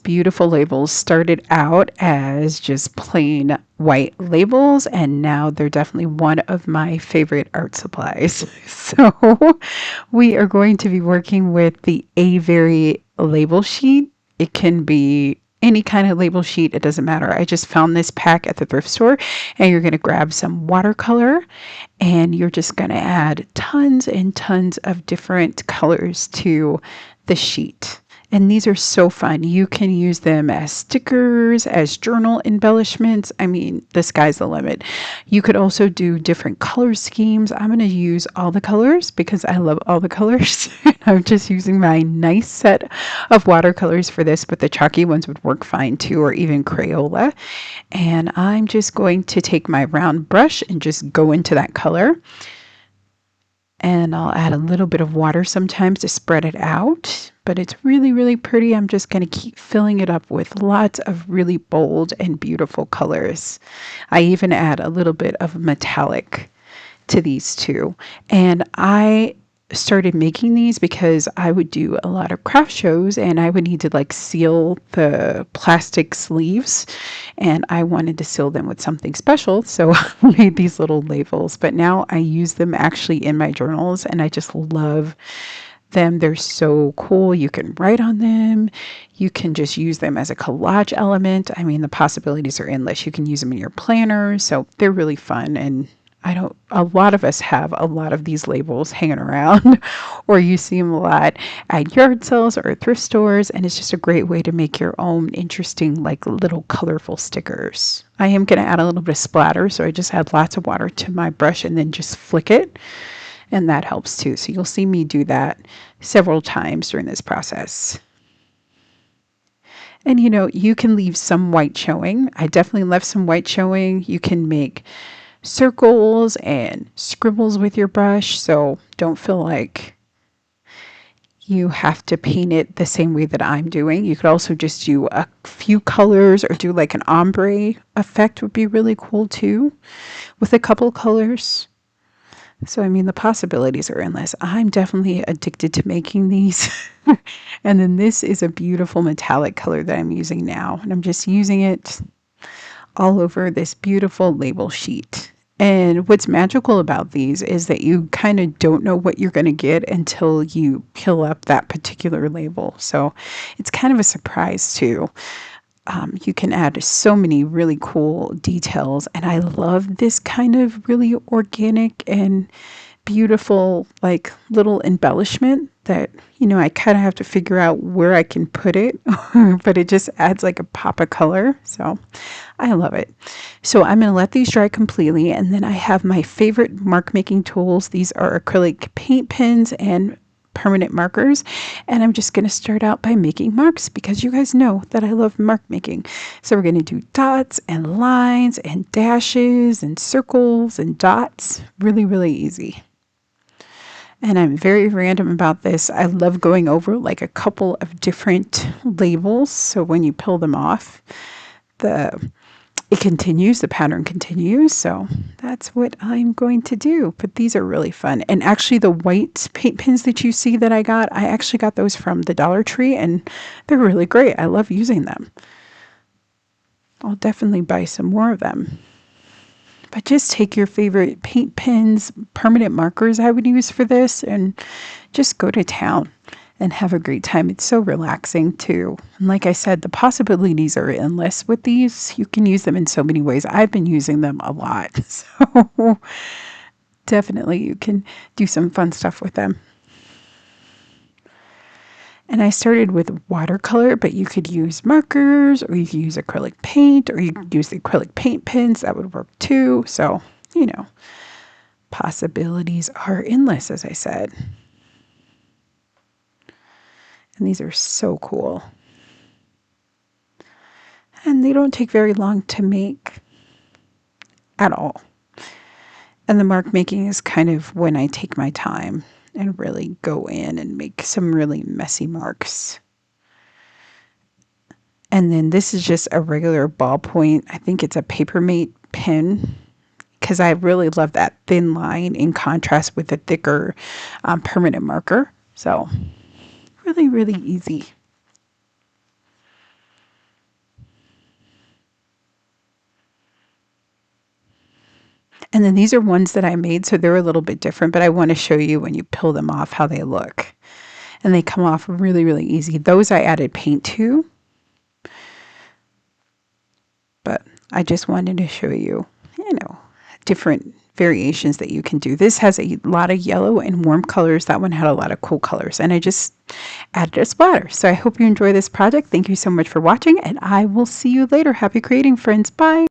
Beautiful labels started out as just plain white labels, and now they're definitely one of my favorite art supplies. So we are going to be working with the Avery label sheet. It can be any kind of label sheet, it doesn't matter. I just found this pack at the thrift store, and you're going to grab some watercolor, and you're just going to add tons and tons of different colors to the sheet. And these are so fun. You can use them as stickers, as journal embellishments. I mean, the sky's the limit. You could also do different color schemes. I'm going to use all the colors because I love all the colors. I'm just using my nice set of watercolors for this, but the chalky ones would work fine too, or even Crayola. And I'm just going to take my round brush and just go into that color. And I'll add a little bit of water sometimes to spread it out, but it's really, really pretty. I'm just going to keep filling it up with lots of really bold and beautiful colors. I even add a little bit of metallic to these too. And I started making these because I would do a lot of craft shows and I would need to like seal the plastic sleeves, and I wanted to seal them with something special, so I made these little labels. But now I use them actually in my journals and I just love them. They're so cool. You can write on them. You can just use them as a collage element. I mean, the possibilities are endless. You can use them in your planner. So they're really fun. And a lot of us have a lot of these labels hanging around, or you see them a lot at yard sales or thrift stores. And it's just a great way to make your own interesting, like little colorful stickers. I am going to add a little bit of splatter. So I just add lots of water to my brush and then just flick it. And that helps too. So you'll see me do that several times during this process. And you can leave some white showing. I definitely left some white showing. You can make circles and scribbles with your brush. So don't feel like you have to paint it the same way that I'm doing. You could also just do a few colors or do like an ombre effect would be really cool too with a couple colors. So, I mean, the possibilities are endless. I'm definitely addicted to making these. And then this is a beautiful metallic color that I'm using now. And I'm just using it all over this beautiful label sheet. And what's magical about these is that you kind of don't know what you're going to get until you peel up that particular label. So it's kind of a surprise too. You can add so many really cool details, and I love this kind of really organic and beautiful like little embellishment that I kind of have to figure out where I can put it, but it just adds like a pop of color. So I love it. So I'm going to let these dry completely, and then I have my favorite mark making tools. These are acrylic paint pens and permanent markers, and I'm just going to start out by making marks because you guys know that I love mark making. So we're going to do dots and lines and dashes and circles and dots. Really, really easy. And I'm very random about this. I love going over like a couple of different labels, so when you peel them off, the pattern continues. So that's what I'm going to do. But these are really fun. And actually the white paint pens that you see that I actually got those from the Dollar Tree, and they're really great. I love using them. I'll definitely buy some more of them. But just take your favorite paint pens, permanent markers I would use for this, and just go to town and have a great time. It's so relaxing too. And like I said, the possibilities are endless with these. You can use them in so many ways. I've been using them a lot. So definitely you can do some fun stuff with them. And I started with watercolor, but you could use markers, or you could use acrylic paint, or you could use the acrylic paint pens. That would work too. So, possibilities are endless, as I said. And these are so cool. And they don't take very long to make at all. And the mark making is kind of when I take my time and really go in and make some really messy marks. And then this is just a regular ballpoint. I think it's a Papermate pen, because I really love that thin line in contrast with the thicker permanent marker. So really, really easy. And then these are ones that I made, so they're a little bit different, but I want to show you when you peel them off how they look. And they come off really, really easy. Those I added paint to, but I just wanted to show you, different variations that you can do. This has a lot of yellow and warm colors. That one had a lot of cool colors, and I just added a splatter. So I hope you enjoy this project. Thank you so much for watching, and I will see you later. Happy creating, friends. Bye.